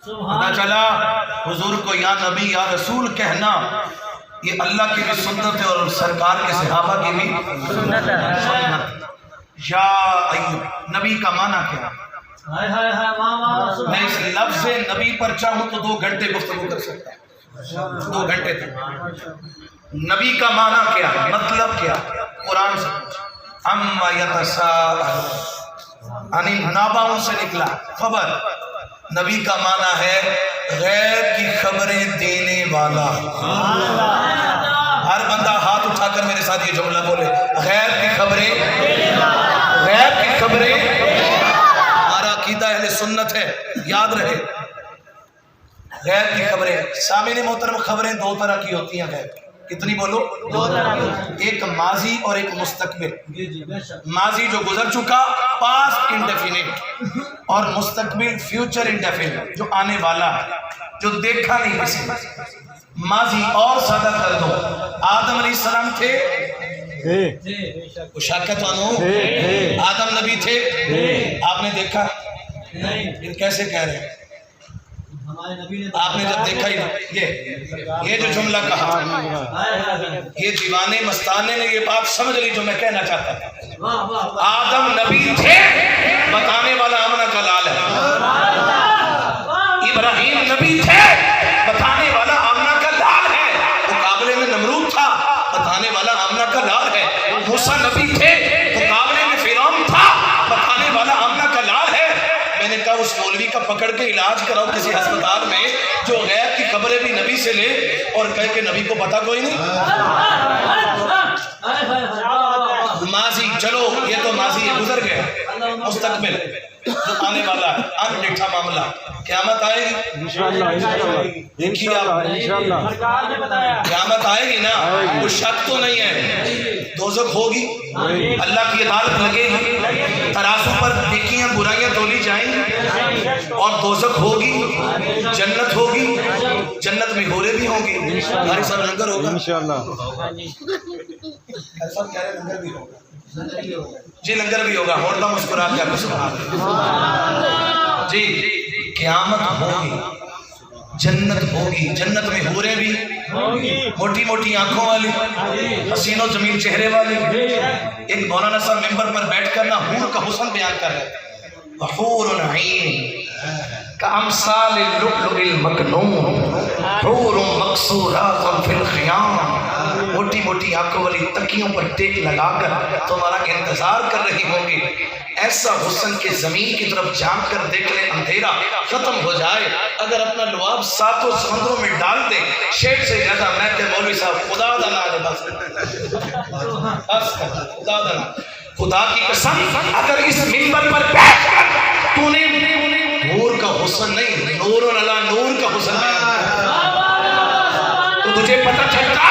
پتہ چلا حضور کو یا نبی یا رسول کہنا یہ اللہ کی بھی سنت ہے اور سرکار کے صحابہ کی بھی سنت ہے۔ یا ایوب، نبی کا معنی کیا؟ میں اس لفظ نبی پر چاہوں تو 2 گھنٹے گفتگو کر سکتا ہوں، 2 گھنٹے تک۔ نبی کا معنی کیا ہے، مطلب کیا؟ قرآن سے اما یتساءلون عن النبأ سے نکلا خبر۔ نبی کا معنی ہے غیب کی خبریں دینے والا۔ ہر بندہ ہاتھ اٹھا کر میرے ساتھ یہ جملہ بولے، غیب کی خبریں، غیب کی خبریں۔ ہمارا عقیدہ اہل سنت ہے، یاد رہے غیب کی خبریں۔ سامعین محترم، خبریں 2 طرح کی ہوتی ہیں غیب کی۔ کتنی بولو؟ 2 طرح کی۔ ایک ماضی اور ایک مستقبل۔ ماضی جو گزر چکا، پاسٹ انڈیفینٹ، اور مستقبل فیوچر انڈیفینٹ، جو آنے والا ہے، جو دیکھا نہیں کسی نے۔ ماضی اور سادہ کر دو، آدم علیہ السلام تھے، شاکت وانو آدم نبی تھے، آپ نے دیکھا؟ پھر کیسے کہہ رہے ہیں؟ آپ نے جب دیکھا ہی یہ جو جملہ کہا، یہ دیوانے مستانے نے یہ بات سمجھ لی جو میں کہنا چاہتا تھا۔ آدم نبی تھے، بتانے والا آمنہ کا لال ہے۔ ابراہیم نبی تھے، بتانے والا آمنہ کا لال ہے۔ مقابلے میں نمرود تھا، بتانے والا آمنہ کا لال ہے۔ موسیٰ نبی تھے، مقابلے میں فرعون تھا، بتانے والا آمنہ کا لال ہے۔ میں نے کہا اس مولوی کا پکڑ کے علاج کراؤ کسی ہسپتال میں جو غیب کی خبریں بھی نبی سے لے اور کہے کہ نبی کو پتا کوئی نہیں۔ ماضی چلو یہ تو ماضی ہے، گزر گیا۔ مستقبل جو آنے والا ہے، انڈیٹھا معاملہ، قیامت آئے گی انشاءاللہ۔ دیکھیے آپ، قیامت آئے گی نا، کوئی شک تو نہیں ہے۔ دوزخ ہوگی، اللہ کی عدالت لگے گی، ترازو پر نیکیاں برائیاں تولی جائیں گی، اور دوزخ ہوگی، جنت ہوگی، جنت میں حوریں بھی ہوں گی، ہمارے ساتھ لنگر ہوگا انشاءاللہ۔ ایسا کہہ رہے لنگر بھی ہوگا، جی لنگر بھی ہوگا، ہوتا مسکرات کیا مسکرات جی۔ قیامت ہوگی، جنت ہوگی، جنت میں حوریں بھی، موٹی موٹی آنکھوں والی، حسین و جمیل چہرے والی۔ ایک مولانا صاحب ممبر پر بیٹھ کر نہ حور کا حسن بیان کر رہے ہیں، وحور عین کامثال اللؤلؤ المکنون حور مقصورات فی الخیام۔ موٹی موٹی آنکھوں والی تکیوں پر ٹیک لگا کر تمہارا انتظار کر رہی ہوں گی۔ ایسا حسن کے زمین کی طرف جھانک کر دیکھ لے، اندھیرا ختم ہو جائے۔ اگر اپنا لعاب 7 سمندروں میں ڈال دے، شیخ سے زیادہ میں کہ مولوی صاحب خدا دنا بس خدا دنا، خدا کی قسم اگر اس منبر پر بیٹھ کر تو نے نور کا حسن نہیں، نور علی نور کا حسن تو تجھے پتہ چلتا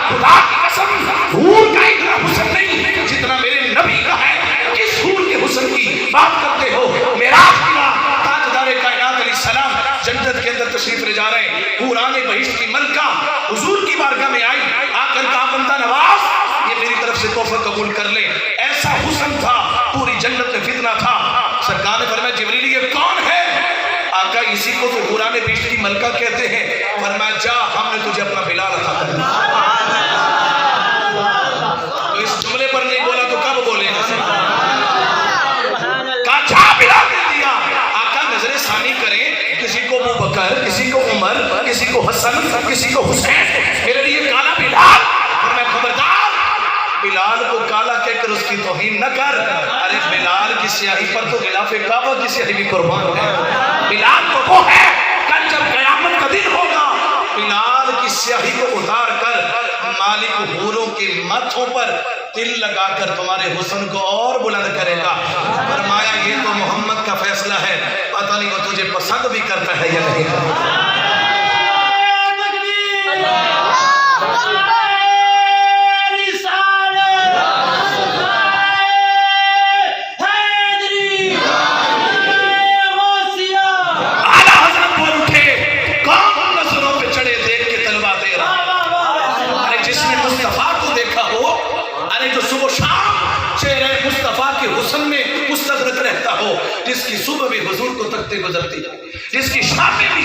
خدا کی قسم حور کا اتنا حسن نہیں جتنا میرے نبی کا ہے۔ کس حور کے حسن کی بات کرتے ہو؟ معراج کی رات تاجدار کائنات علیہ السلام جنت کے اندر تشریف لے جا رہے ہیں، حوران بہشت کی ملکہ حضور کی بارگاہ میں آئی، آ کر کہا بندہ نواز یہ میری طرف سے تحفہ قبول کر لے۔ ایسا حسن تھا، پوری جنت میں فتنہ تھا۔ سرکار نے فرمایا جبریل یہ کون ہے؟ آقا اسی کو تو حوران بہشت کی ملکہ کہتے ہیں۔ فرمایا جا، ہم نے تجھے اپنا بلال عطا کر دیا۔ تو اس جملے پر نہیں بولا تو کب بولے گا؟ کہا جا بلال دے دیا۔ آقا نظر ثانی کریں، کسی کو ابو بکر، کسی کو عمر، کسی کو حسن، کسی کو حسین، میرے لیے کالا بلال۔ اور میں خبردار بلال کو کالا کہہ کر اس کی توہین نہ کر۔ ارے بلال کی سیاہی پر تو غلاف کعبہ کی سیاہی بھی قربان ہے۔ بلال تو وہ ہے کل جب قیامت کا دن ہوگا، بلال کی سیاہی کو اتار کر مالک حوروں کے ماتھوں پر تل لگا کر تمہارے حسن کو اور بلند کرے گا۔ فرمایا یہ تو محمد کا فیصلہ ہے، پتہ نہیں وہ تجھے پسند بھی کرتا ہے یا نہیں۔ جس کی صبح بھی حضور کو تکتے گزرتی، جس کی شام میں بھی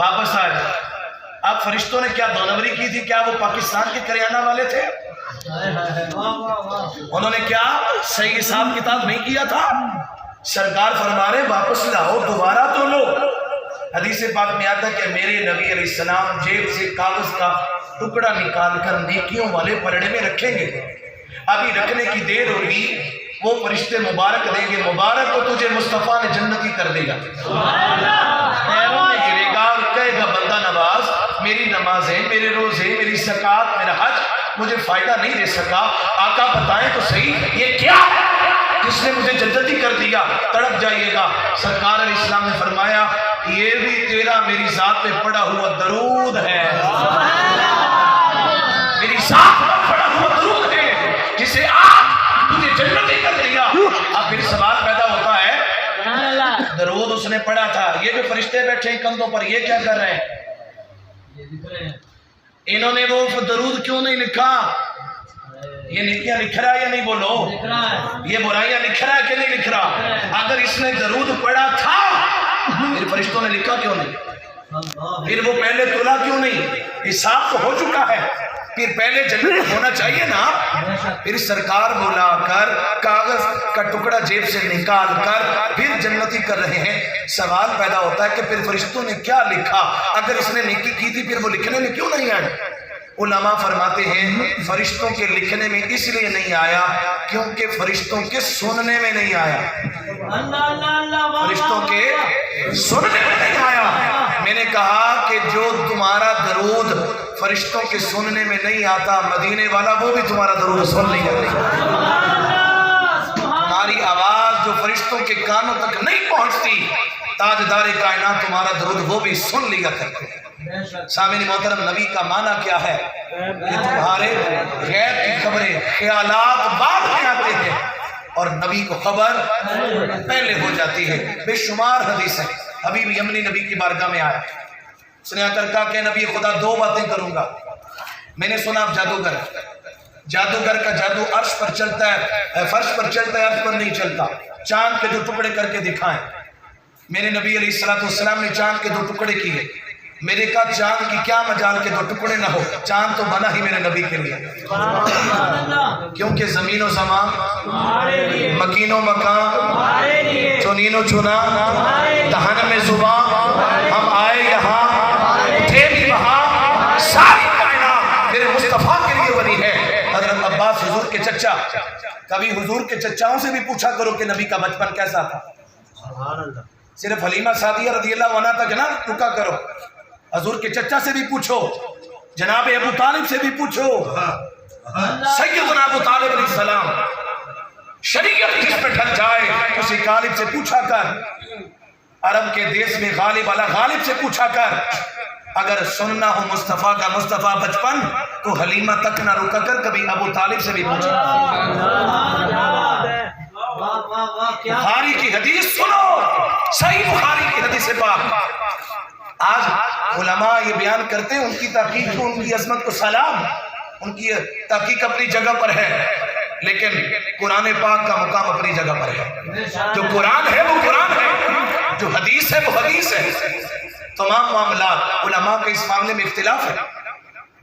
واپس آ جائے. اب فرشتوں نے کیا دونوری کی تھی؟ کیا وہ پاکستان کے کریانہ والے تھے؟ انہوں نے کیا صحیح حساب کتاب نہیں کیا تھا؟ سرکار فرما رہے واپس لاؤ، دوبارہ تو لو. حدیث پاک میں آتا کہ میرے نبی علیہ السلام جیب سے کاغذ کا ٹکڑا نکال کر نیکیوں والے پلڑے میں رکھیں گے. ابھی رکھنے کی دیر ہوگی، وہ فرشتے مبارک دیں گے، مبارک کو تجھے مصطفیٰ نے جنتی کر دے گا. پیروں میں گرے گا اور کہے گا بندہ نواز، میری نمازیں، میرے روزے، میری زکات، میرا حج مجھے فائدہ نہیں دے سکا. آقا بتائیں تو صحیح یہ کیا ہے جس نے مجھے جنتی کر دیا؟ تڑپ جائیے گا. سرکار علیہ السلام نے فرمایا یہ بھی تیرا میری ذات پہ پڑا ہوا درود ہے، میری ذات پہ پڑا ہوا درود ہے جسے آپ تجھے جنتی کر دیا. اب پھر سوال پیدا ہوتا ہے، درود اس نے پڑھا تھا، یہ جو فرشتے بیٹھے ہیں کندھوں پر یہ کیا کر رہے ہیں؟ انہوں نے وہ درود کیوں نہیں لکھا؟ یہ نیکیاں لکھ رہا ہے یا نہیں؟ بولو. یہ برائیاں لکھ رہا ہے کہ نہیں لکھ رہا؟ اگر اس نے درود پڑھا تھا پھر فرشتوں نے لکھا کیوں نہیں؟ پھر وہ پہلے تلا کیوں نہیں؟ حساب تو ہو چکا ہے، پھر پہلے جنت ہونا چاہیے نا. پھر سرکار بلا کر کاغذ کا ٹکڑا جیب سے نکال کر پھر جنتی کر رہے ہیں. سوال پیدا ہوتا ہے کہ پھر فرشتوں نے کیا لکھا؟ اگر اس نے نیکی کی تھی پھر وہ لکھنے میں کیوں نہیں آئے؟ علماء فرماتے ہیں فرشتوں کے لکھنے میں اس لیے نہیں آیا کیونکہ فرشتوں کے سننے میں نہیں آیا. فرشتوں کے سننے میں نہیں آیا. میں نے کہا کہ جو تمہارا درود فرشتوں کے سننے میں نہیں آتا، مدینے والا وہ بھی تمہارا درود سن لیا. تمہاری آواز جو فرشتوں کے کانوں تک نہیں پہنچتی، تاجدار کائنات تمہارا درود وہ بھی سن لیا کرتے ہیں. سامعین محترم، نبی کا معنی کیا ہے؟ کہ تمہارے غیب کی خبریں، خیالات بعد میں آتے ہیں اور نبی کو خبر پہلے ہو جاتی ہے. بے شمار حدیث ہیں. حبیب یمنی نبی کی بارگاہ میں آیا، اس نے آ کر کہا کہ نبی خدا دو باتیں کروں گا. میں نے سنا آپ جادوگر، جادوگر کا جادو عرش پر چلتا ہے، فرش پر چلتا ہے، عرش پر نہیں چلتا. چاند کے دو ٹکڑے کر کے دکھائیں. میرے نبی علیہ السلام نے چاند کے دو ٹکڑے کیے. میرے کہا چاند کی کیا مجال کے دو ٹکڑے نہ ہو، چاند تو بنا ہی میرے نبی کے لیے، کیونکہ زمین و زمان، مکین و مکان، چنین و چنا، دہن میں زبان، ہم آئے یہاں تھے بھی وہاں، ساری کائنات میرے مصطفیٰ کے لیے بنی ہے. حضرت عباس حضور کے چچا، کبھی حضور کے چچاؤں سے بھی پوچھا کرو کہ نبی کا بچپن کیسا تھا. صرف حلیمہ سعدیہ رضی اللہ عنہ تک نہ رکا کرو، حضور کے چچا سے بھی پوچھو، جناب ابو طالب سے بھی پوچھو، سیدنا ابو طالب علیہ السلام شریعت جس پہ ڈھل جائے اسی غالب سے پوچھا کر، عرب کے دیس میں غالب والا غالب سے پوچھا کر. اگر سننا ہو مصطفیٰ کا مصطفیٰ بچپن تو حلیمہ تک نہ رکا کر، کبھی ابو طالب سے بھی پوچھا. بخاری کی حدیث سنو، صحیح بخاری کی حدیث پاک. آج علماء یہ بیان کرتے ہیں، ان کی تحقیق کو، ان کی عظمت کو سلام، ان کی تحقیق اپنی جگہ پر ہے، لیکن قرآن پاک کا مقام اپنی جگہ پر ہے. جو قرآن ہے وہ قرآن ہے، جو حدیث ہے وہ حدیث ہے. تمام معاملات علماء کے اس معاملے میں اختلاف ہے،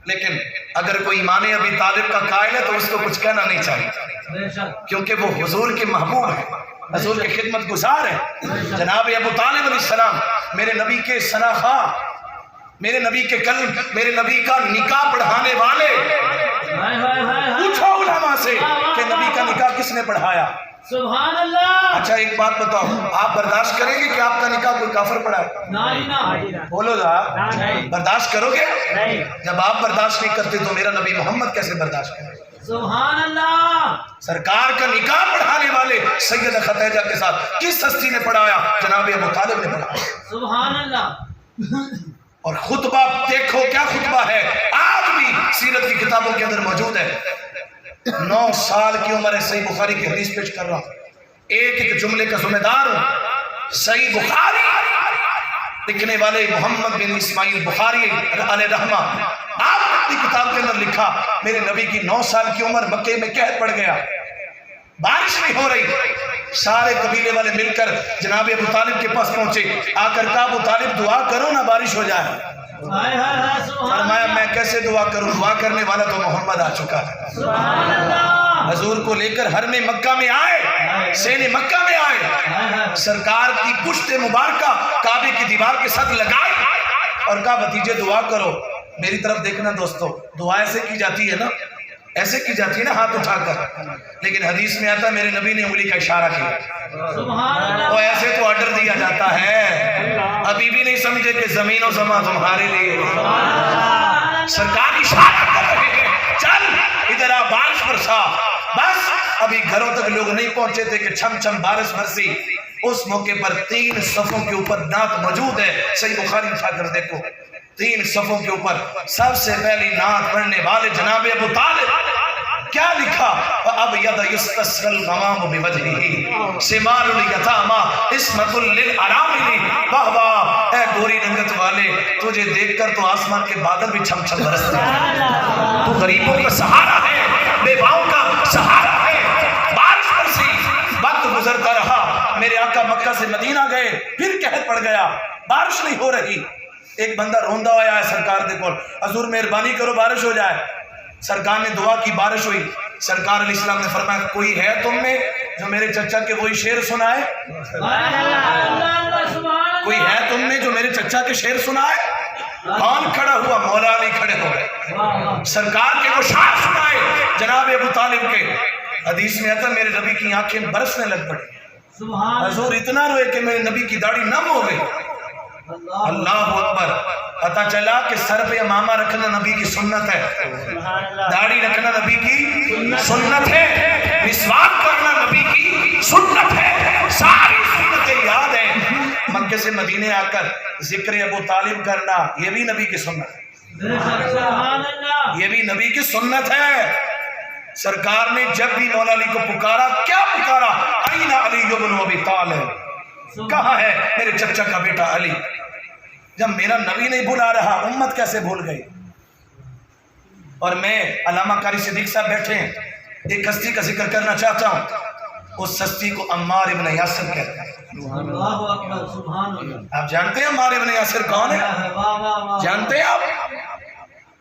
لیکن اگر کوئی ایمان ابی طالب کا قائل ہے تو اس کو کچھ کہنا نہیں چاہیے، کیونکہ وہ حضور کے محبوب ہیں، حضور کے خدمت گزار ہیں. جناب ابو طالب علیہ السلام میرے نبی کے ثناخواہ، میرے نبی کے قلب، میرے نبی کا نکاح پڑھانے والے. پوچھو علماء سے کہ نبی کا نکاح کس نے پڑھایا. سبحان اللہ. اچھا ایک بات بتاؤ، آپ برداشت کریں گے کہ آپ کا نکاح کوئی کافر پڑھائے؟ بولو ذرا، برداشت کرو گے؟ جب آپ برداشت نہیں کرتے تو میرا نبی محمد کیسے برداشت کرے؟ سبحان اللہ. سرکار کا نکاح پڑھانے والے سیدہ خدیجہ کے ساتھ کس ہستی نے پڑھایا؟ جناب ابو طالب نے پڑھایا. سبحان اللہ. اور خطبہ دیکھو کیا خطبہ ہے، آج بھی سیرت کی کتابوں کے اندر موجود ہے. 9 سال کی عمر ہے، صحیح بخاری کی حدیث پیش کر رہا ہوں، ایک ایک جملے کا ذمہ دار ہوں. صحیح بخاری لکھنے والے محمد بن اسماعیل بخاری علیہ رحمہ، آپ نے اپنی کتاب کے اندر لکھا میرے نبی کی 9 سال کی عمر، مکے میں قحط پڑ گیا، بارش نہیں ہو رہی، سارے قبیلے والے مل کر جناب ابو طالب کے پاس پہنچے، آ کر کہا ابو طالب دعا کرو نا بارش ہو جائے۔ ہائے ہائے ہائے سبحان فرمایا میں کیسے دعا کروں، دعا کرنے والا تو محمد آ چکا ہے۔ سبحان اللہ حضور کو لے کر حرم مکہ میں آئے، سین مکہ میں آئے، سرکار کی پشت مبارکہ کعبے کی دیوار کے ساتھ لگائی اور کہا بھتیجے دعا کرو۔ میری طرف دیکھنا دوستو، دعا ایسے کی جاتی ہے نا، ایسے کی جاتی ہے نا ہاتھ اٹھا کر، لیکن حدیث میں آتا ہے میرے نبی نے انگلی کا اشارہ کیا۔ سبحان اللہ وہ ایسے تو آرڈر دیا جاتا ہے، ابھی بھی نہیں سمجھے کہ زمین و زمان تمہارے لیے، سرکار اشارہ کر رہے ہیں چل ادھر آ بارش برسا۔ بس ابھی گھروں تک لوگ نہیں پہنچے تھے کہ چھم چھم بارش برسی۔ اس موقع پر 3 صفوں کے اوپر نعت موجود ہے، صحیح بخاری اٹھا کر دیکھو، 3 صفوں کے اوپر سب سے پہلی نعت پڑھنے والے جناب ابو طالب کیا لکھا؟ وَأَبْيَضَ يُسْتَسْقَى الْغَمَامُ بِوَجْهِهِ شِمَالُ الْيَتَامَى عِصْمَةٌ لِلْأَرَامِلِ۔ واہ واہ اے گوری رنگت والے، تجھے دیکھ کر تو آسمان کے بادل بھی چھم چھم برستے ہیں، تو غریبوں کا سہارا ہے، بیواؤں کا سہارا ہے۔ بارش برسی، وقت گزرتا رہا، میرے آقا مکہ سے مدینہ گئے، پھر قحط پڑ گیا، بارش نہیں ہو رہی۔ ایک بندہ روندہ ہوا ہے سرکار دے کول، حضور مہربانی کرو بارش ہو جائے۔ سرکار نے دعا کی، بارش ہوئی۔ سرکار علیہ السلام نے فرمایا کوئی ہے تم میں جو میرے چچا کے وہی شعر سنائے؟ کوئی ہے تم میں جو میرے چچا کے شعر سنائے؟ کون کھڑا ہوا؟ مولا علی کھڑے ہو گئے، سرکار کے وہ شعر سنائے جناب ابو طالب کے۔ حدیث میں آتا میرے نبی کی آنکھیں برسنے لگ پڑی، حضور اتنا روئے کہ میرے نبی کی داڑھی نم ہو گئی۔ اللہ اکبر، پتہ چلا کہ سر پہ امامہ رکھنا نبی کی سنت ہے، داڑھی رکھنا نبی کی سنت ہے، مسواک کرنا نبی کی سنت ہے، ساری سنتیں یاد ہیں۔ مکے سے مدینے آ کر ذکر ابو طالب کرنا یہ بھی نبی کی سنت ہے، یہ بھی نبی کی سنت ہے۔ سرکار نے جب بھی مولا علی کو پکارا، کیا پکارا؟ این علی ابن ابی طالب، کہاں ہے میرے چچا کا بیٹا علی؟ جب میرا نبی نہیں بلا رہا، امت کیسے بھول گئی؟ اور میں علامہ قاری صدیق صاحب بیٹھے ہیں، ایک ہستی کا ذکر کرنا چاہتا ہوں، اس ہستی کو عمار ابن یاسر کہتے ہیں۔ آپ جانتے ہیں عمار ابن یاسر کون ہے؟ جانتے ہیں آپ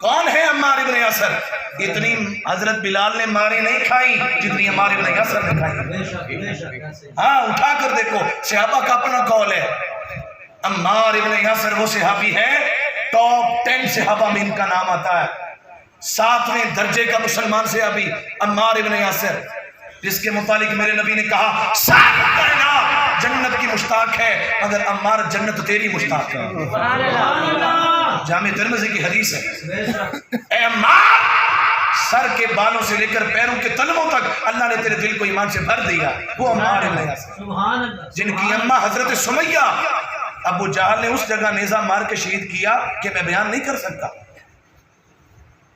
کون ہے عمار ابن یاسر؟ اتنی حضرت بلال نے ماری نہیں کھائی جتنی عمار ابن یاسر نے کھائی۔ ہاں اٹھا کر دیکھو، صحابہ کا اپنا قول ہے۔ عمار ابن یاسر وہ صحابی ہے، ٹاپ 10 صحابہ میں ان کا نام آتا ہے، 7ویں درجے کا مسلمان صحابی عمار ابن یاسر، جس کے متعلق میرے نبی نے کہا ساری کائنات جنت کی مشتاق ہے مگر عمار جنت تیری مشتاق ہے۔ جامع ترمذی کی حدیث ہے، اے عمار سر کے بالوں سے لے کر پیروں کے تلووں تک اللہ نے تیرے دل کو ایمان سے بھر دیا۔ وہ عمار ابن یاسر جن کی اماں حضرت سمیہ ابو جہل نے اس جگہ نیزہ مار کے شہید کیا کہ میں بیان نہیں کر سکتا،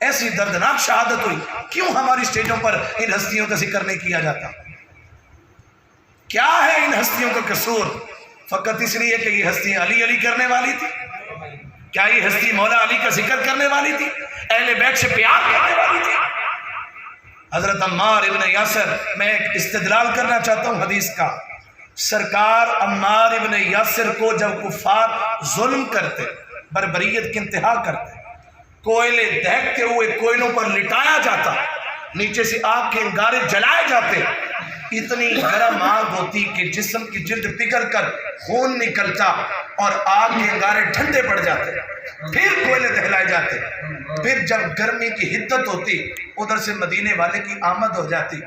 ایسی دردناک شہادت ہوئی۔ کیوں ہماری سٹیجوں پر ان ہستیوں کا ذکر نہیں کیا جاتا؟ کیا ہے ان ہستیوں کا قصور؟ فقط اس لیے کہ یہ ہستی علی علی کرنے والی تھی؟ کیا یہ ہستی مولا علی کا ذکر کرنے والی تھی؟ اہل بیت سے پیار کرنے والی تھی؟ حضرت عمار ابن یاسر، میں ایک استدلال کرنا چاہتا ہوں حدیث کا۔ سرکار عمار ابن یاسر کو جب کفار ظلم کرتے، بربریت کی انتہا کرتے، کوئلے دہکتے ہوئے کوئلوں پر لٹایا جاتا، نیچے سے آگ کے انگارے جلائے جاتے، اتنی گرم آگ ہوتی کہ جسم کی جلد پگھل کر خون نکلتا اور آگ کے انگارے ٹھنڈے پڑ جاتے، پھر کوئلے دہلائے جاتے، پھر جب گرمی کی حدت ہوتی ادھر سے مدینے والے کی آمد ہو جاتی۔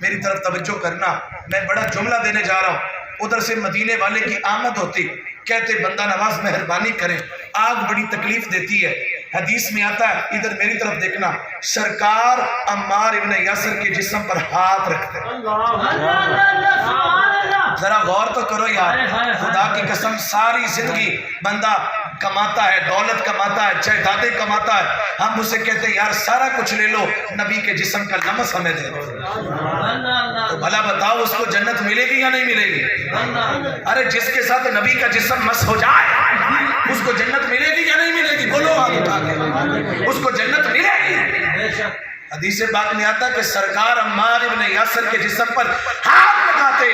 میری طرف توجہ کرنا، میں بڑا جملہ دینے جا رہا ہوں۔ ادھر سے مدینے والے کی آمد ہوتی، کہتے بندہ نواز مہربانی کریں، آگ بڑی تکلیف دیتی ہے۔ حدیث میں آتا ہے، ادھر میری طرف دیکھنا، سرکار عمار ابن یاسر کے جسم پر ہاتھ رکھتے۔ ذرا غور تو کرو یار، خدا کی قسم ساری زندگی بندہ کماتا ہے، دولت کماتا ہے، جائیدادیں کماتا ہے، ہم اسے کہتے ہیں یار سارا کچھ لے لو، نبی کے جسم کا لمس ہمیں دے دو۔ تو بھلا بتاؤ اس کو جنت ملے گی یا نہیں ملے گی؟ ارے جس کے ساتھ نبی کا جسم مس ہو جائے اس کو جنت ملے گی یا نہیں ملے گی؟ بولو ہاتھ اٹھا کے، اس کو جنت ملے گی۔ حدیث پاک میں آتا کہ سرکار عمار ابن یاسر کے جسم پر ہاتھ لگاتے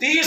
30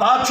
5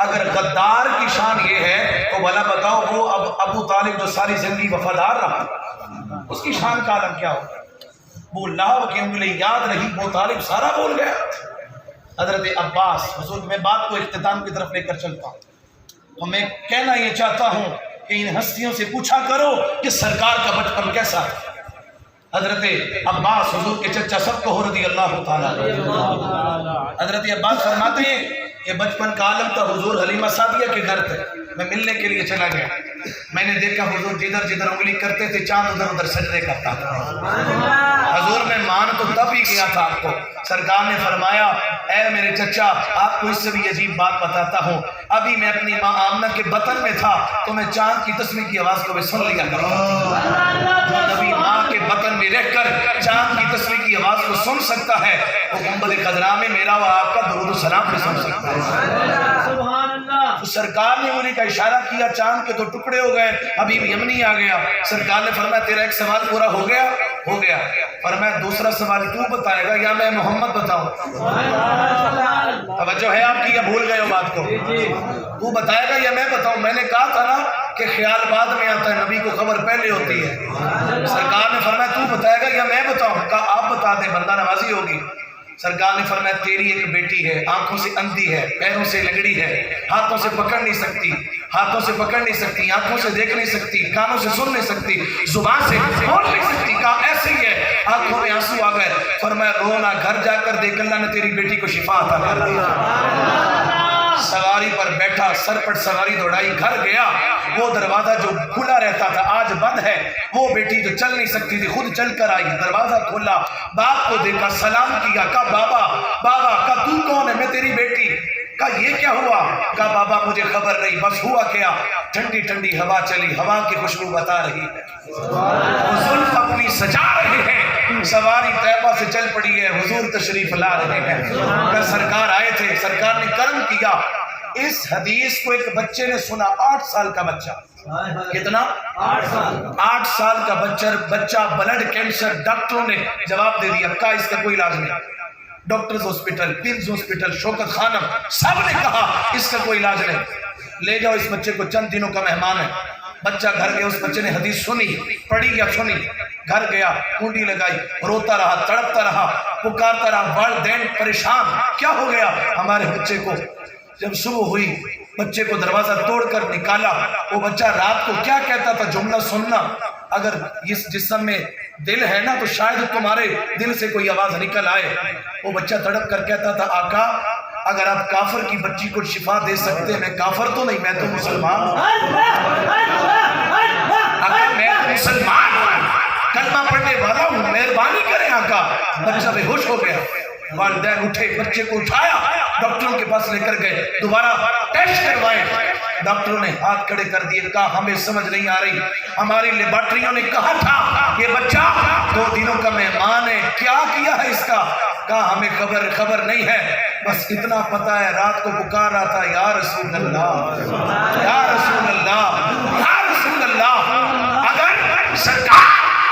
اگر غدار کی شان یہ ہے تو بھلا بتاؤ وہ ابو طالب جو ساری زندگی وفادار رہا، اس کی شان کا عالم کیا ہوگا؟ وہ لہو کی انگلی یاد رہی، ابو طالب سارا بول گیا۔ حضرت عباس، حضور میں بات کو اختتام کی طرف لے کر چلتا ہوں، تو میں کہنا یہ چاہتا ہوں کہ ان ہستیوں سے پوچھا کرو کہ سرکار کا بچپن کیسا ہے۔ حضرت عباس حضور کے چچا سب کو رضی اللہ تعالیٰ عنہ، حضرت عباس فرماتے ہیں کہ بچپن کا عالم تھا، حضور حلیمہ سعدیہ کے گھر تھے، میں ملنے کے لیے چلا گیا، میں نے دیکھا حضور جدھر جدھر انگلی کرتے تھے چاند ادھر ادھر سجدے کرتا تھا۔ حضور میں مان تو تب ہی گیا تھا آپ کو، سرکار نے فرمایا اے میرے چچا آپ کو اس سے بھی عجیب بات بتاتا ہوں، ابھی میں اپنی ماں آمنہ کے بطن میں تھا تو میں چاند کی تسبیح کی آواز کو بھی سن لیا کرتا تھا۔ نبی ماں کے بطن میں رہ کر چاند کی تسبیح کی آواز کو سن سکتا ہے، وہ گنبد خضرا میں میرا و آپ کا درود و سلام بھی سن سکتا ہے۔ سبحان اللہ۔ تو سرکار نے انہیں کا اشارہ کیا، چاند کے تو ٹکڑے ہو گئے، حبیب یمنی آ گیا، سرکار نے فرمایا تیرا ایک سوال پورا ہو گیا؟ ہو گیا۔ فرمایا دوسرا سوال تو بتائے گا یا میں محمد بتاؤں؟ توجہ ہے آپ کی یا بھول گئے ہو بات کو؟ تو بتائے گا یا میں بتاؤں؟ میں نے کہا تھا نا کہ خیال بعد میں آتا ہے، نبی کو خبر پہلے ہوتی ہے۔ سرکار نے فرمایا تو بتائے گا یا میں بتاؤں؟ کہا آپ بتا دیں، بندہ نوازی ہوگی۔ سرکار نے فرمایا تیری ایک بیٹی ہے، آنکھوں سے اندھی ہے، پیروں سے لگڑی ہے، ہاتھوں سے پکڑ نہیں سکتی، ہاتھوں سے پکڑ نہیں سکتی، آنکھوں سے دیکھ نہیں سکتی، کانوں سے سن نہیں سکتی، زبان سے بول نہیں سکتی۔ کہا ایسے ہی ہے، آنکھوں میں آنسو آ گئے۔ فرمایا رونا، گھر جا کر دیکھ اللہ نے تیری بیٹی کو شفا عطا کر دی۔ سواری پر بیٹھا، سر پر سواری دوڑائی، گھر گیا، وہ دروازہ جو کھلا رہتا تھا آج بند ہے، وہ بیٹی جو چل نہیں سکتی تھی خود چل کر آئی، دروازہ کھلا، باپ کو دیکھا، سلام کیا، کہا بابا بابا، کہا تو کون ہے؟ میں تیری بیٹی۔ کہا یہ کیا ہوا؟ کہا بابا مجھے خبر نہیں، بس ہوا کیا، ٹھنڈی ٹھنڈی ہوا چلی، ہوا کی خوشبو بتا رہی ہے، وہ زلف اپنی سجا رہے ہیں، سواری طیبہ سے چل پڑی ہے، حضور تشریف لا رہے ہیں۔ کہا سرکار آئے تھے، سرکار نے کرم کیا۔ اس حدیث کو ایک بچے نے سنا، 8 سال کا بچہ، کتنا؟ 8 سال کا بچہ، بلڈ کینسر، ڈاکٹروں نے جواب دے دیا، کہا اس کا کوئی علاج نہیں، ڈاکٹرز ہاسپٹل، پنز ہاسپٹل، شوکت خانم، سب نے کہا اس کا کوئی علاج نہیں، لے جاؤ اس بچے کو، چند دنوں کا مہمان ہے۔ بچہ گھر گیا، اس بچے نے حدیث سنی، پڑھی یا سنی، گھر گیا، کنڈی لگائی، روتا رہا، تڑپتا رہا، پکارتا رہا، والدین پریشان، کیا ہو گیا ہمارے بچے کو؟ جب صبح ہوئی بچے کو دروازہ توڑ کر نکالا، وہ بچہ رات کو کیا کہتا تھا، جملہ سننا، اگر اس جسم میں دل ہے نا تو شاید تمہارے دل سے کوئی آواز نکل آئے۔ وہ بچہ تڑپ کر کہتا تھا آقا اگر آپ کافر کی بچی کو شفا دے سکتے، میں کافر تو نہیں، میں تو مسلمان ہوں، آقا میں تو مسلمان ہوں، کلمہ پڑھنے والا ہوں، مہربانی کریں آقا۔ بچہ بے ہوش ہو گیا، والدین اٹھے، بچے کو اٹھایا، ڈاکٹروں کے پاس لے کر گئے، دوبارہ ٹیسٹ کروائے، ڈاکٹروں نے ہاتھ کھڑے کر دیے، کہا ہمیں سمجھ نہیں آ رہی، ہماری لیبارٹریوں نے کہا تھا یہ بچہ 2 دنوں کا مہمان ہے، کیا کیا ہے اس کا؟ کہا ہمیں خبر نہیں ہے، بس اتنا پتا ہے رات کو پکار رہا تھا یا رسول اللہ یا رسول اللہ یا رسول اللہ۔ اگر سرکار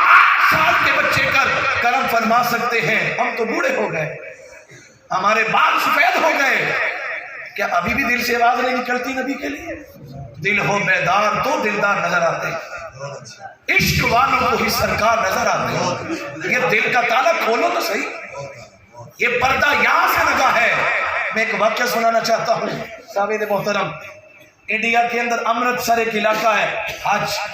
8 سال کے بچے کر کرم فرما سکتے ہیں، ہم تو بوڑھے ہو گئے، ہمارے بال سفید ہو گئے، کیا ابھی بھی دل سے آواز نہیں نکلتی نبی کے لیے؟ دل ہو بیدار تو دلدار نظر آتے ہیں، عشق والوں کو ہی سرکار نظر آتے ہیں۔ یہ دل کا تالا کھولو تو صحیح، یہ پردہ یہاں سے لگا ہے۔ میں ایک واقعہ سنانا چاہتا ہوں سامعین محترم، انڈیا کے اندر امرتسر ایک علاقہ ہے،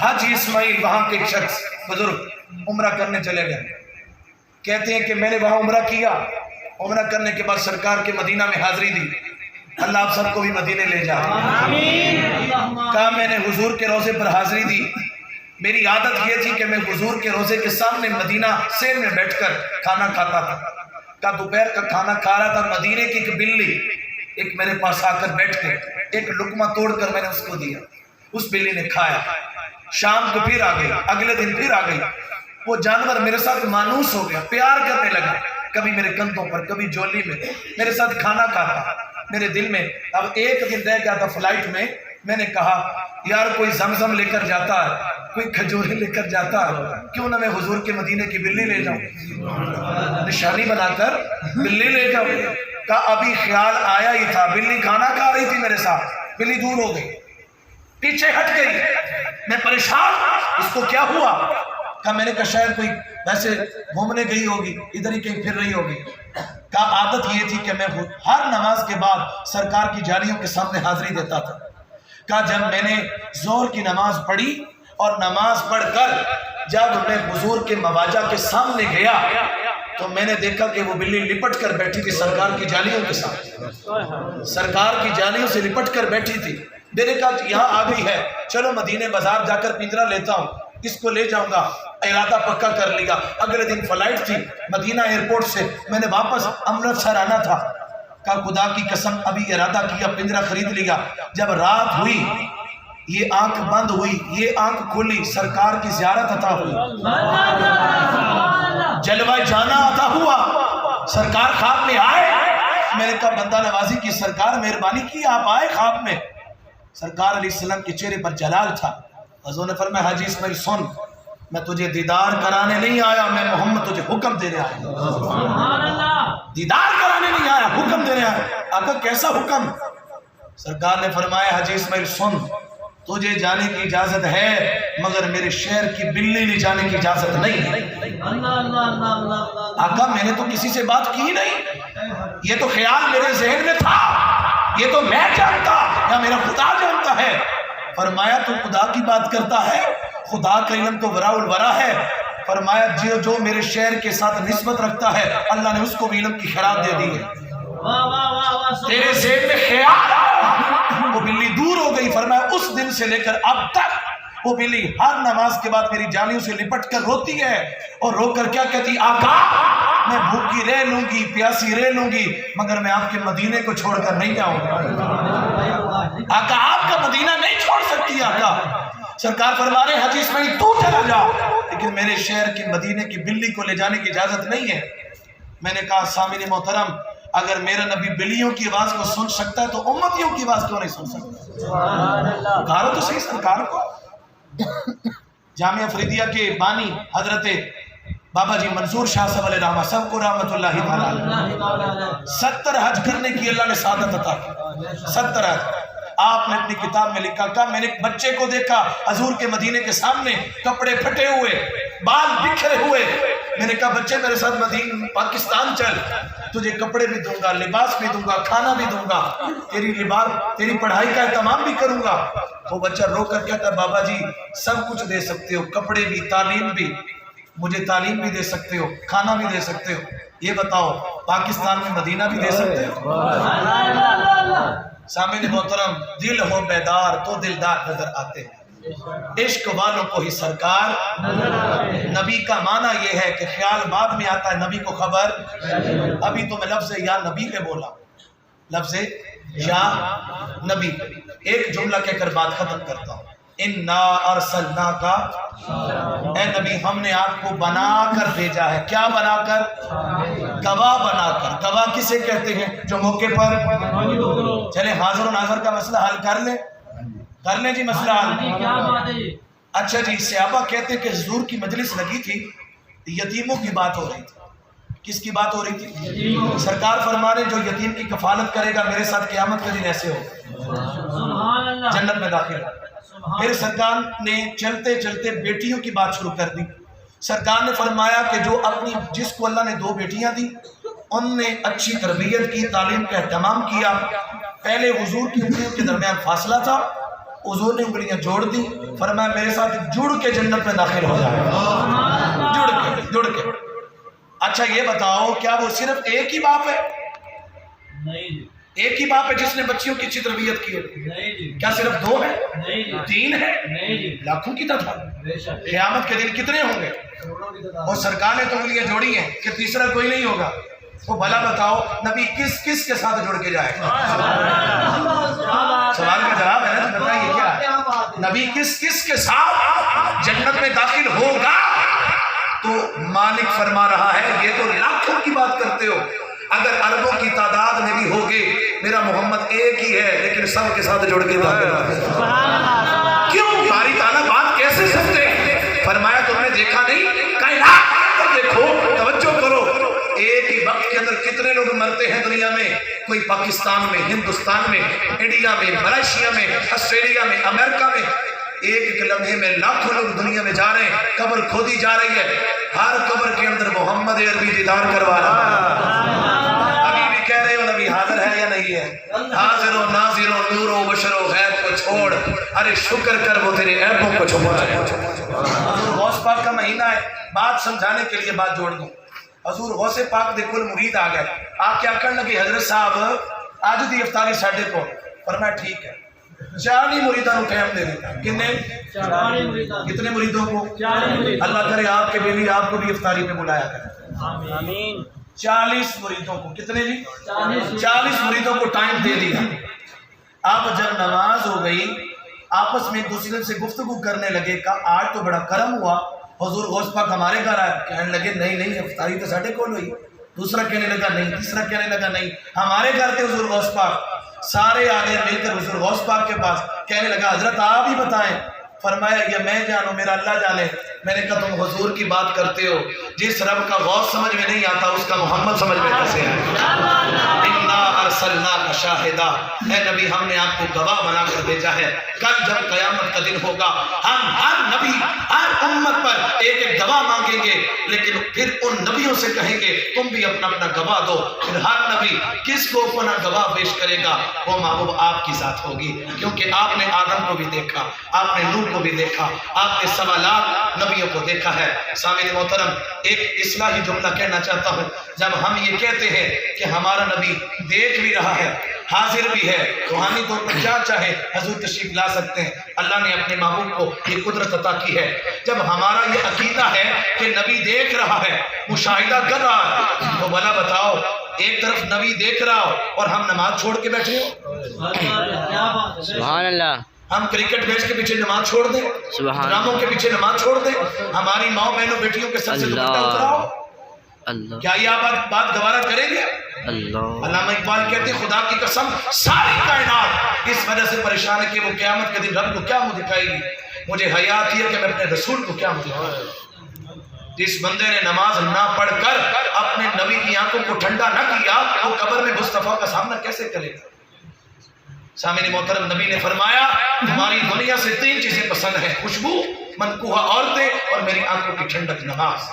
حاجی اسماعیل وہاں کے ایک شخص بزرگ عمرہ کرنے چلے گئے، کہتے ہیں کہ میں نے وہاں عمرہ کیا، عمرہ کرنے کے بعد سرکار کے مدینہ میں حاضری دی، اللہ آپ سب کو بھی مدینے لے جائے۔ کہا میں نے حضور کے روضے پر حاضری دی، میری عادت یہ تھی کہ میں حضور کے روضے کے سامنے مدینہ سین میں بیٹھ کر کھانا کھاتا تھا۔ کہا دوپہر کا کھانا کھا رہا تھا، مدینے کی ایک بلی ایک میرے پاس آ کر بیٹھ کے ایک لقمہ توڑ کر میں نے اس کو دیا، اس بلی نے کھایا، شام کو پھر آ گئی، اگلے دن پھر آ گئی، وہ جانور میرے ساتھ مانوس ہو گیا، پیار کرنے لگا، کبھی میرے کندھوں پر کبھی جولی میں میرے ساتھ کھانا کھاتا۔ میرے دل میں اب ایک دن رہ گیا تھا فلائٹ میں نے کہا یار کوئی زمزم لے کر جاتا ہے، کوئی کھجورے لے کر جاتا ہے، کیوں نہ میں حضور کے مدینے کی بلی لے جاؤں، نشانی بنا کر بلی لے جاؤں۔ کہا ابھی خیال آیا ہی تھا، بلی کھانا کھا رہی تھی میرے ساتھ، بلی دور ہو گئی، پیچھے ہٹ گئی، میں پریشان، اس کو کیا ہوا؟ کہا میں نے کہا شاید کوئی ویسے گھومنے گئی ہوگی، ادھر ہی کہیں پھر رہی ہوگی۔ کہا عادت یہ تھی کہ میں ہر نماز کے بعد سرکار کی جالیوں کے سامنے حاضری دیتا تھا۔ کہا جب میں نے ظہر کی نماز پڑھی اور نماز پڑھ کر جب میں حضور کے مواجہ کے سامنے گیا تو میں نے دیکھا کہ وہ بلی لپٹ کر بیٹھی تھی سرکار کی جالیوں کے سامنے، سرکار کی جالیوں سے لپٹ کر بیٹھی تھی۔ میں نے کہا یہاں آ گئی ہے، چلو مدینے بازار جا کر پنجرہ لیتا ہوں، اس کو لے جاؤں گا۔ ارادہ پکا کر لیا، اگلے دن فلائٹ تھی مدینہ ایئرپورٹ سے، میں نے واپس امرتسر آنا تھا۔ کہا خدا کی قسم ابھی ارادہ کیا، پنجرہ خرید لیا، جب رات ہوئی یہ آنکھ بند ہوئی، یہ آنکھ کھلی، سرکار کی زیارت عطا ہوئی، جلوہ جانا عطا ہوا، سرکار خواب میں آئے۔ میں نے کہا بندہ نوازی کی سرکار، مہربانی کی آپ آئے خواب میں۔ سرکار علیہ السلام کے چہرے پر جلال تھا۔ حضور نے فرمایا حاجی اسماعیل سن، میں تجھے دیدار کرانے نہیں آیا، میں محمد تجھے حکم دینے آیا، دیدار کرانے نہیں آیا، حکم دینے آیا۔ آقا کیسا حکم؟ سرکار نے فرمایا حاجی اسماعیل سن، تجھے جانے کی اجازت ہے مگر میرے شہر کی بلی لے جانے کی اجازت نہیں ہے۔ آقا میں نے تو کسی سے بات کی نہیں، یہ تو خیال میرے ذہن میں تھا، یہ تو میں جانتا یا میرا خدا جانتا ہے۔ فرمایا تو خدا کی بات کرتا ہے، خدا کا علم تو وراء الورا ہے۔ فرمایا جو میرے شہر کے ساتھ نسبت رکھتا ہے اللہ نے اس کو بھی علم کی خیرات دے دی ہے۔ تیرے ذہن میں خیال آیا، وہ بلی دور ہو گئی۔ فرمایا اس دن سے لے کر اب تک وہ بلی ہر نماز کے بعد میری جالیوں سے لپٹ کر روتی ہے، اور رو کر کیا کہتی؟ آقا میں بھوکی رہ لوں گی، پیاسی رہ لوں گی، مگر میں آپ کے مدینے کو چھوڑ کر نہیں جاؤں گا۔ آقا آپ کا مدینہ نہیں چھوڑ سکتی آقا۔ سرکار فرما رہے حاجی اسماعیل تو چلا جا، لیکن میرے شہر کی مدینے کی بلی کو لے جانے کی اجازت نہیں ہے۔ میں نے کہا سامعین محترم، اگر میرا نبی بلیوں کی آواز کو سن سکتا ہے تو امتیوں کی آواز کیوں نہیں سن سکتا؟ پکارو تو صحیح سرکار کو۔ جامعہ فریدیہ کے بانی حضرت بابا جی منصور شاہ صاحب علیہ رحمہ سب کو رحمت اللہ تعالی، 70 حج کرنے کی اللہ نے سعادت عطا کی، 70 حج۔ آپ نے اپنی کتاب میں لکھا، کہا میں نے ایک بچے کو دیکھا حضور کے مدینے کے سامنے، کپڑے پھٹے ہوئے، بال بکھرے ہوئے۔ میں نے کہا بچے میرے ساتھ پاکستان چل، تجھے کپڑے بھی دوں گا، لباس بھی دوں گا، کھانا بھی دوں گا، تیری پڑھائی کا اہتمام بھی کروں گا۔ وہ بچہ رو کر کہتا بابا جی سب کچھ دے سکتے ہو، کپڑے بھی، تعلیم بھی، مجھے تعلیم بھی دے سکتے ہو، کھانا بھی دے سکتے ہو، یہ بتاؤ پاکستان میں مدینہ بھی دے سکتے ہو؟ سامعین محترم، دل ہو بیدار تو دلدار نظر آتے ہیں، عشق والوں کو ہی سرکار۔ نبی کا معنی یہ ہے کہ خیال بعد میں آتا ہے، نبی کو خبر۔ ابھی تو میں لفظ یا نبی پہ بولا، لفظ یا نبی پہ ایک جملہ کہہ کر بات ختم کرتا ہوں۔ اِنَّا أَرْسَلْنَاكَ، اے نبی ہم نے آپ کو بنا کر بھیجا ہے۔ کیا بنا کر؟ گواہ بنا کر۔ گواہ کسے کہتے ہیں؟ جو موقع پر چلے حاضر و ناظر کا مسئلہ حل کر لیں جی مسئلہ حل۔ اچھا جی، صحابہ کہتے ہیں کہ حضور کی مجلس لگی تھی، یتیموں کی بات ہو رہی تھی۔ کس کی بات ہو رہی تھی؟ سرکار فرما رہے جو یتیم کی کفالت کرے گا میرے ساتھ قیامت کے دن ایسے ہو، جنت میں داخل۔ پھر سرکار نے چلتے چلتے بیٹیوں کی بات شروع کر دی۔ سرکار نے فرمایا کہ جو جس کو اللہ نے 2 بیٹیاں دی، ان نے اچھی تربیت کی، تعلیم کا اہتمام کیا۔ پہلے حضور کی انگلیوں کے درمیان فاصلہ تھا، حضور نے انگلیاں جوڑ دی، فرمایا میرے ساتھ جڑ کے جنت میں داخل ہو جائے، جڑ کے۔ اچھا یہ بتاؤ کیا وہ صرف ایک ہی باپ ہے؟ ایک ہی باپ ہے جس نے بچیوں کی اچھی تربیت کی ہے؟ کیا صرف 2 ہیں؟ 3 ہیں؟ لاکھوں کی تعداد۔ قیامت کے دن کتنے ہوں گے؟ اور سرکار نے تو انگلیاں جوڑی ہیں کہ تیسرا کوئی نہیں ہوگا۔ وہ بھلا بتاؤ نبی کس کس کے ساتھ جڑ کے جائے گا؟ سوال کا جواب ہے نا، بتائیے کیا ہے؟ نبی کس کس کے ساتھ جنت میں داخل ہوگا؟ تو مالک فرما رہا ہے یہ تو لاکھوں کی بات کرتے ہو، اگر اربوں کی تعداد میں بھی ہوگے میرا محمد ایک ہی ہے، لیکن سب کے ساتھ جڑ کے داخل ہوگا۔ کیوں؟ باری تعالیٰ بات کیسے سمجھتے؟ فرمایا تم نے دیکھا نہیں؟ کائنات کو دیکھو، توجہ کرو، ایک ہی وقت کے اندر اندر کتنے لوگ مرتے ہیں دنیا میں، کوئی پاکستان میں، ہندوستان میں، انڈیا میں، ملائیشیا میں، آسٹریلیا میں، امریکہ میں، ایک ایک لمحے میں لاکھوں لوگ دنیا میں جا رہے ہیں، قبر کھودی جا رہی ہے، ہر قبر کے اندر محمد عربی دیدار کروا رہا ہے۔ ابھی بھی کہہ رہے ہو نبی حاضر ہے یا نہیں ہے؟ حاضر و ناظر و نور و بشر و غیب کو چھوڑ، ارے شکر کر وہ تیرے عیبوں کو چھپا ہے۔ حضور غوث پاک کا مہینہ ہے، بات سمجھانے کے لیے بات جوڑ دوں۔ حضور غوث پاک دے کل مرید آ گئے، آپ کیا کرنے لگے؟ حضرت صاحب آج دی افطاری ساڈے کو، فرمایا ٹھیک ہے، 40 مریدوں کو ٹائم دے دیتا۔ کتنے مریدوں کو؟ اللہ کرے آپ کے بیوی آپ کو بھی افطاری پہ بلایا کرے۔ آمین۔ 40 مریدوں کو، کتنے جی؟ 40 مریدوں کو ٹائم دے دیا۔ اب جب نماز ہو گئی، آپس میں ایک دوسرے سے گفتگو کرنے لگے، کہا آج تو بڑا کرم ہوا، حضور غوث پاک ہمارے گھر آئے۔ کہنے لگے نہیں افطاری تو ساڈے کول ہوئی۔ دوسرا کہنے لگا نہیں، تیسرا کہنے لگا نہیں، ہمارے گھر تھے حضور غوث پاک۔ سارے آگے مل کر حضور غوث پاک کے پاس، کہنے لگا حضرت آپ ہی بتائیں۔ فرمایا یہ میں جانوں، میرا اللہ جانے۔ میں نے کہا تم حضور کی بات کرتے ہو، جس رب کا غوث سمجھ میں نہیں آتا اس کا محمد سمجھ میں کیسے آئے؟ اِنَّا أَرْسَلْنَاكَ شَاهِدًا، اے نبی ہم نے آپ کو گواہ بنا کر بھیجا ہے۔ کل جب قیامت کا دن ہوگا، ہم ہر نبی ہر امت پر ایک ایک گواہ مانگیں گے، لیکن پھر ان نبیوں سے کہیں گے تم بھی اپنا اپنا گواہ دو۔ پھر ہر نبی کس کو اپنا گواہ پیش کرے گا؟ وہ محبوب آپ کی ذات ہوگی، کیونکہ آپ نے آدم کو بھی دیکھا، آپ نے نوح کو بھی دیکھا، آپ نے 1.25 لاکھ نبیوں کو دیکھا ہے۔ سامعین محترم، ایک اصلاحی جملہ کہنا چاہتا ہوں۔ جب ہم یہ کہتے ہیں کہ ہمارا نبی دیکھ بھی رہا ہے، حاضر بھی ہے، روحانی طور پر جہاں چاہے حضور تشریف لا سکتے ہیں، اللہ نے اپنے محبوب کو یہ قدرت عطا کی ہے۔ جب ہمارا یہ عقیدہ ہے کہ نبی دیکھ رہا ہے، مشاہدہ کر رہا ہے، تو بھلا بتاؤ ایک طرف نبی دیکھ رہا ہو اور ہم نماز چھوڑ کے بیٹھے ہو؟ سبحان اللہ۔ ہم کرکٹ میچ کے پیچھے نماز چھوڑ دیں، ڈراموں کے پیچھے نماز چھوڑ دیں، ہماری ماں بہنوں بیٹیوں کے سر سے دوپٹہ اتراؤ، اللہ کیا یہ بات گوارا کریں گے؟ اللہ۔ علامہ اقبال کہتے ہیں خدا کی قسم ساری کائنات اس وجہ سے پریشان ہے کہ وہ قیامت کے دن رب کو کیا منہ دکھائے گی۔ مجھے حیات یہ کہ میں اپنے رسول کو کیا منہ دکھاؤں۔ جس بندے نے نماز نہ پڑھ کر اپنے نبی کی آنکھوں کو ٹھنڈا نہ کیا، وہ قبر میں مصطفیٰ کا سامنا کیسے کرے گا؟ سامعین محترم، نبی نے فرمایا تمہاری دنیا سے 3 چیزیں پسند ہیں، خوشبو، منکوحہ عورتیں اور میری آنکھوں کی ٹھنڈک نماز۔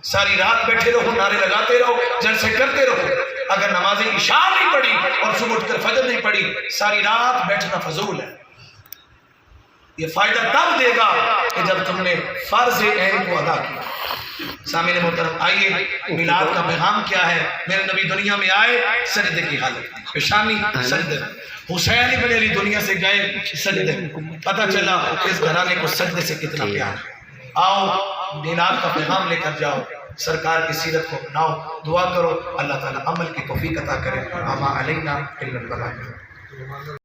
ساری رات بیٹھے رہو، نعرے لگاتے رہو، جلسے کرتے رہو، اگر نماز عشاء نہیں پڑھی اور صبح اٹھ کر فجر نہیں پڑھی، ساری رات بیٹھنا فضول ہے۔ یہ فائدہ تب دے گا کہ جب تم نے فرض عین کو ادا کیا۔ سامعین محترم، آئیے میلاد کا پیغام کیا ہے؟ میرے نبی دنیا میں آئے سجدے کی حالت، پیشانی سجدے، حسین ابن علی دنیا سے گئے سجدے، پتہ چلا اس گھرانے کو سجدے سے کتنا پیار ہے۔ آؤ میلاد کا پیغام لے کر جاؤ، سرکار کی سیرت کو اپناؤ، دعا کرو اللہ تعالیٰ عمل کی توفیق عطا کرے۔ اما علینا الا البلاغ۔